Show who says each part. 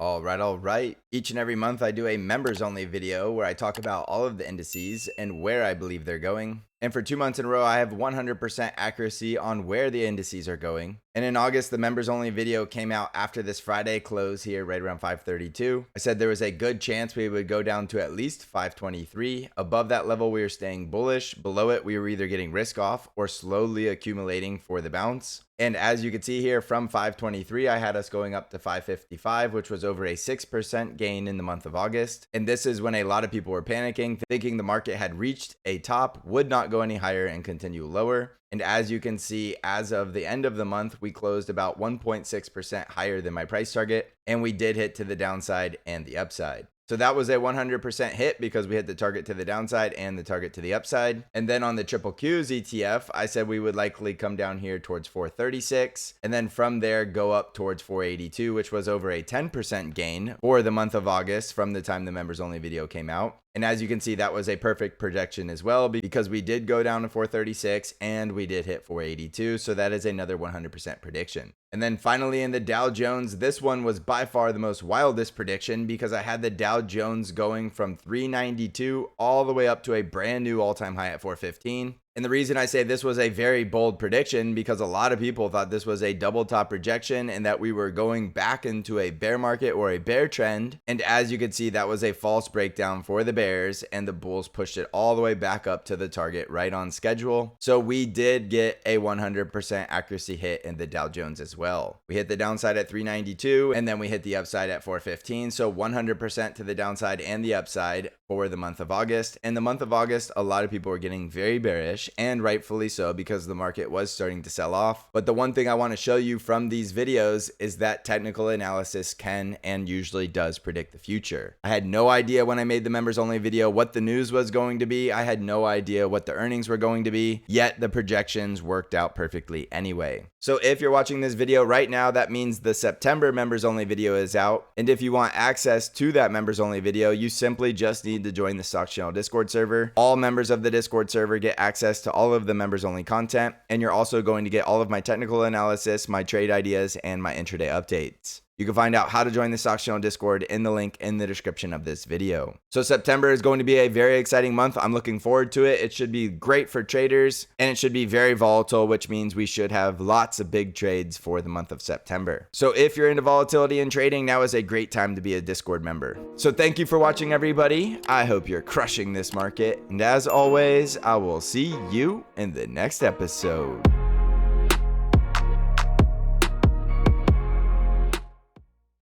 Speaker 1: All right. Each and every month I do a members only video where I talk about all of the indices and where I believe they're going. And for 2 months in a row, I have 100% accuracy on where the indices are going. And in August, the members only video came out after this Friday close here right around 532. I said there was a good chance we would go down to at least 523. Above that level, we were staying bullish. Below it, we were either getting risk off or slowly accumulating for the bounce. And as you can see here from 523, I had us going up to 555, which was over a 6% gain in the month of August. And this is when a lot of people were panicking, thinking the market had reached a top, would not go any higher and continue lower. And as you can see, as of the end of the month, we closed about 1.6% higher than my price target, and we did hit to the downside and the upside. So that was a 100% hit because we hit the target to the downside and the target to the upside. And then on the triple Qs ETF, I said we would likely come down here towards 436 and then from there go up towards 482, which was over a 10% gain for the month of August from the time the members only video came out. And as you can see, that was a perfect projection as well because we did go down to 436 and we did hit 482. So that is another 100% prediction. And then finally in the Dow Jones, this one was by far the most wildest prediction because I had the Dow Jones going from 392 all the way up to a brand new all-time high at 415. And the reason I say this was a very bold prediction because a lot of people thought this was a double top rejection and that we were going back into a bear market or a bear trend. And as you can see, that was a false breakdown for the bears and the bulls pushed it all the way back up to the target right on schedule. So we did get a 100% accuracy hit in the Dow Jones as well. We hit the downside at 392 and then we hit the upside at 415. So 100% to the downside and the upside for the month of August. And the month of August, a lot of people were getting very bearish, and rightfully so because the market was starting to sell off. But the one thing I want to show you from these videos is that technical analysis can and usually does predict the future. I had no idea when I made the members only video what the news was going to be. I had no idea what the earnings were going to be, yet the projections worked out perfectly anyway. So if you're watching this video right now, that means the September members only video is out. And if you want access to that members only video, you simply just need to join the Stock Channel Discord server. All members of the Discord server get access to all of the members only content, and you're also going to get all of my technical analysis, my trade ideas, and my intraday updates. You can find out how to join the Stock Channel Discord in the link in the description of this video. So September is going to be a very exciting month. I'm looking forward to it. It should be great for traders and it should be very volatile, which means we should have lots of big trades for the month of September. So if you're into volatility and trading, now is a great time to be a Discord member. So thank you for watching, everybody. I hope you're crushing this market. And as always, I will see you in the next episode.